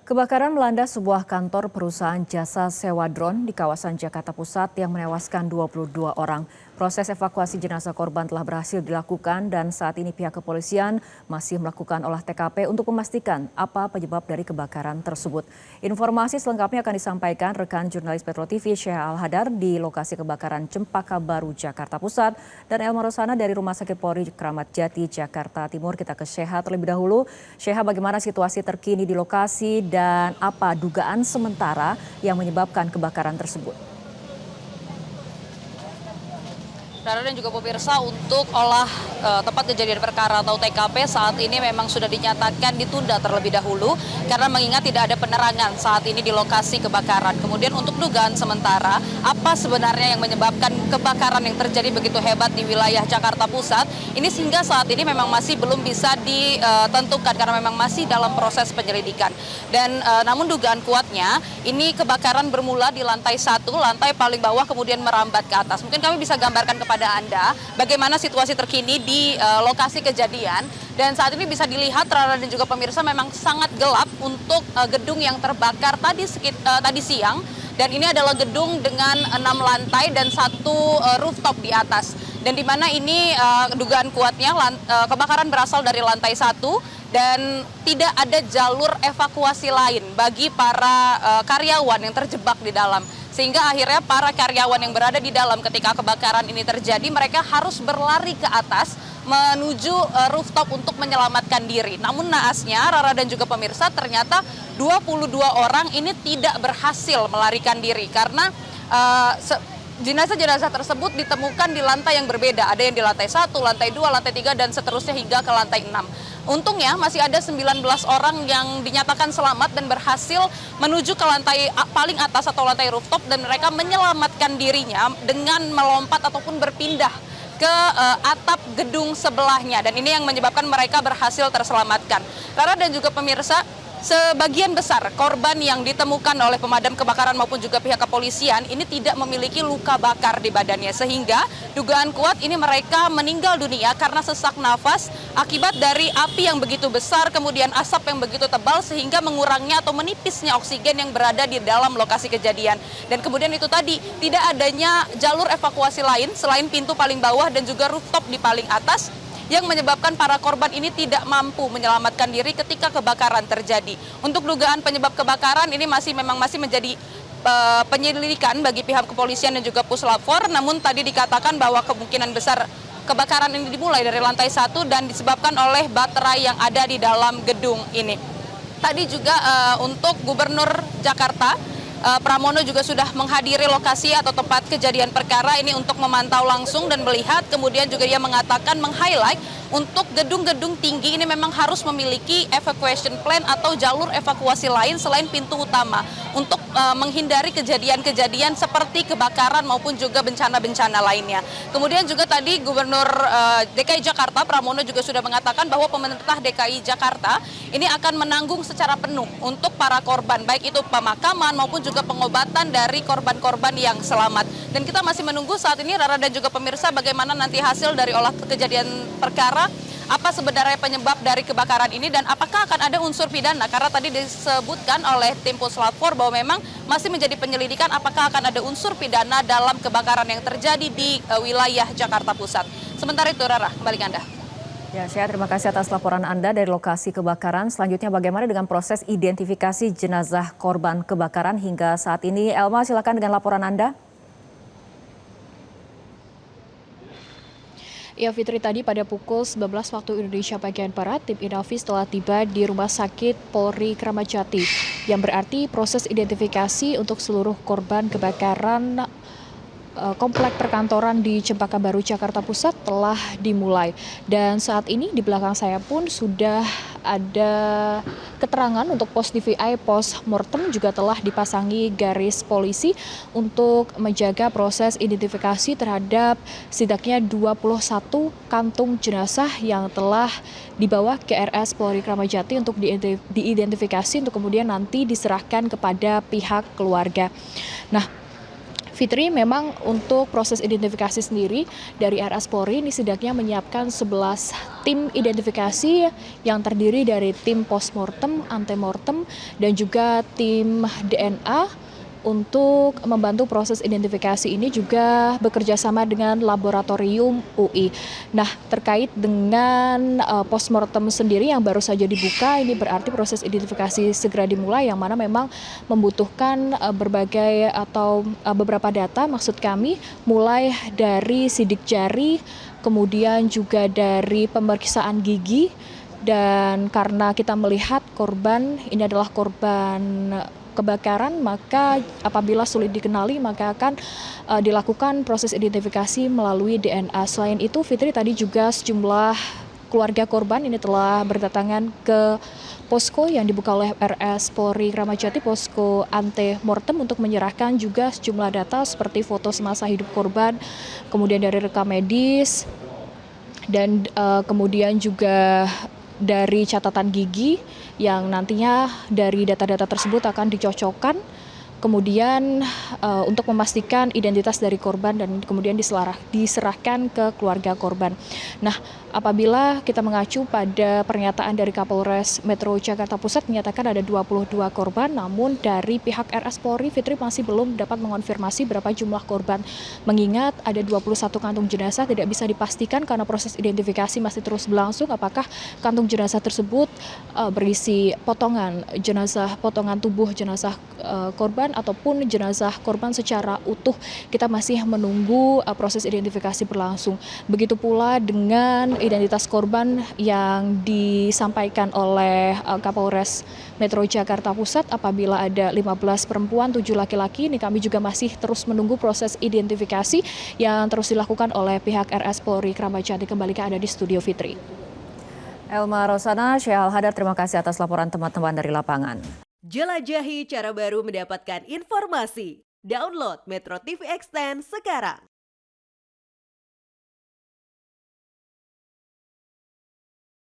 Kebakaran melanda sebuah kantor perusahaan jasa sewa drone di kawasan Jakarta Pusat yang menewaskan 22 orang. Proses evakuasi jenazah korban telah berhasil dilakukan dan saat ini pihak kepolisian masih melakukan olah TKP untuk memastikan apa penyebab dari kebakaran tersebut. Informasi selengkapnya akan disampaikan rekan jurnalis Metro TV Syekh Al-Hadar di lokasi kebakaran Cempaka Baru, Jakarta Pusat, dan Elma Rosana dari Rumah Sakit Polri Kramat Jati, Jakarta Timur. Kita ke Syekh terlebih dahulu. Syekh, bagaimana situasi terkini di lokasi dan apa dugaan sementara yang menyebabkan kebakaran tersebut? Saudara dan juga pemirsa, untuk olah tempat kejadian perkara atau TKP saat ini memang sudah dinyatakan ditunda terlebih dahulu karena mengingat tidak ada penerangan saat ini di lokasi kebakaran. Kemudian untuk dugaan sementara, apa sebenarnya yang menyebabkan kebakaran yang terjadi begitu hebat di wilayah Jakarta Pusat, ini sehingga saat ini memang masih belum bisa ditentukan karena memang masih dalam proses penyelidikan. Dan namun dugaan kuatnya, ini kebakaran bermula di lantai 1, lantai paling bawah kemudian merambat ke atas. Mungkin kami bisa gambarkan kepada Anda bagaimana situasi terkini di lokasi kejadian, dan saat ini bisa dilihat Rara dan juga pemirsa memang sangat gelap untuk gedung yang terbakar tadi siang, dan ini adalah gedung dengan 6 lantai dan 1 rooftop di atas, dan di mana ini dugaan kuatnya kebakaran berasal dari lantai 1 dan tidak ada jalur evakuasi lain bagi para karyawan yang terjebak di dalam. Sehingga akhirnya para karyawan yang berada di dalam ketika kebakaran ini terjadi, mereka harus berlari ke atas menuju rooftop untuk menyelamatkan diri. Namun naasnya, Rara dan juga pemirsa, ternyata 22 orang ini tidak berhasil melarikan diri karena jenazah-jenazah tersebut ditemukan di lantai yang berbeda. Ada yang di lantai 1, lantai 2, lantai 3, dan seterusnya hingga ke lantai 6. Untungnya masih ada 19 orang yang dinyatakan selamat dan berhasil menuju ke lantai paling atas atau lantai rooftop, dan mereka menyelamatkan dirinya dengan melompat ataupun berpindah ke atap gedung sebelahnya, dan ini yang menyebabkan mereka berhasil terselamatkan. Rara dan juga pemirsa, sebagian besar korban yang ditemukan oleh pemadam kebakaran maupun juga pihak kepolisian ini tidak memiliki luka bakar di badannya, sehingga dugaan kuat ini mereka meninggal dunia karena sesak nafas akibat dari api yang begitu besar, kemudian asap yang begitu tebal sehingga mengurangnya atau menipisnya oksigen yang berada di dalam lokasi kejadian. Dan kemudian itu tadi, tidak adanya jalur evakuasi lain selain pintu paling bawah dan juga rooftop di paling atas, yang menyebabkan para korban ini tidak mampu menyelamatkan diri ketika kebakaran terjadi. Untuk dugaan penyebab kebakaran ini masih menjadi penyelidikan bagi pihak kepolisian dan juga Puslap 4, namun tadi dikatakan bahwa kemungkinan besar kebakaran ini dimulai dari lantai 1 dan disebabkan oleh baterai yang ada di dalam gedung ini. Tadi juga untuk Gubernur Jakarta, Pramono juga sudah menghadiri lokasi atau tempat kejadian perkara ini untuk memantau langsung dan melihat. Kemudian juga dia mengatakan, meng-highlight untuk gedung-gedung tinggi ini memang harus memiliki evacuation plan atau jalur evakuasi lain selain pintu utama untuk menghindari kejadian-kejadian seperti kebakaran maupun juga bencana-bencana lainnya. Kemudian juga tadi Gubernur DKI Jakarta Pramono juga sudah mengatakan bahwa pemerintah DKI Jakarta ini akan menanggung secara penuh untuk para korban, baik itu pemakaman maupun juga pengobatan dari korban-korban yang selamat. Dan kita masih menunggu saat ini, Rara dan juga pemirsa, bagaimana nanti hasil dari olah kejadian perkara, apa sebenarnya penyebab dari kebakaran ini dan apakah akan ada unsur pidana, karena tadi disebutkan oleh tim Puslap 4 bahwa memang masih menjadi penyelidikan apakah akan ada unsur pidana dalam kebakaran yang terjadi di wilayah Jakarta Pusat. Sementara itu, Rara, kembali ke Anda. Ya, Syekh, terima kasih atas laporan Anda dari lokasi kebakaran. Selanjutnya bagaimana dengan proses identifikasi jenazah korban kebakaran hingga saat ini? Elma, silakan dengan laporan Anda. Ya, Fitri, tadi pada pukul 19 waktu Indonesia bagian Barat, tim Inafis telah tiba di Rumah Sakit Polri Kramat Jati, yang berarti proses identifikasi untuk seluruh korban kebakaran komplek perkantoran di Cempaka Baru, Jakarta Pusat telah dimulai. Dan saat ini di belakang saya pun sudah ada keterangan untuk pos DVI, pos mortem juga telah dipasangi garis polisi untuk menjaga proses identifikasi terhadap setidaknya 21 kantung jenazah yang telah dibawa ke RS Polri Kramat Jati untuk diidentifikasi untuk kemudian nanti diserahkan kepada pihak keluarga. Nah, Fitri, memang untuk proses identifikasi sendiri dari RS Polri ini setidaknya menyiapkan 11 tim identifikasi yang terdiri dari tim postmortem, antemortem, dan juga tim DNA. Untuk membantu proses identifikasi ini juga bekerja sama dengan laboratorium UI. Nah, terkait dengan postmortem sendiri yang baru saja dibuka, ini berarti proses identifikasi segera dimulai, yang mana memang membutuhkan berbagai atau beberapa data, maksud kami mulai dari sidik jari, kemudian juga dari pemeriksaan gigi, dan karena kita melihat korban ini adalah korban kebakaran, maka apabila sulit dikenali maka akan dilakukan proses identifikasi melalui DNA. Selain itu, Fitri, tadi juga sejumlah keluarga korban ini telah berdatangan ke posko yang dibuka oleh RS Polri Kramat Jati, posko antemortem, untuk menyerahkan juga sejumlah data seperti foto semasa hidup korban, kemudian dari rekam medis, dan kemudian juga dari catatan gigi yang nantinya dari data-data tersebut akan dicocokkan kemudian untuk memastikan identitas dari korban dan kemudian diserahkan ke keluarga korban. Nah, apabila kita mengacu pada pernyataan dari Kapolres Metro Jakarta Pusat menyatakan ada 22 korban, namun dari pihak RS Polri, Fitri, masih belum dapat mengonfirmasi berapa jumlah korban. Mengingat ada 21 kantung jenazah, tidak bisa dipastikan karena proses identifikasi masih terus berlangsung apakah kantung jenazah tersebut berisi potongan jenazah, potongan tubuh jenazah korban ataupun jenazah korban secara utuh. Kita masih menunggu proses identifikasi berlangsung. Begitu pula dengan identitas korban yang disampaikan oleh Kapolres Metro Jakarta Pusat, apabila ada 15 perempuan, 7 laki-laki. Ini kami juga masih terus menunggu proses identifikasi yang terus dilakukan oleh pihak RS Polri Kramat Jati. Kembali ke Anda di studio, Fitri. Elma Rosana, Syahal Hadar, terima kasih atas laporan teman-teman dari lapangan. Jelajahi cara baru mendapatkan informasi. Download Metro TV Extend sekarang.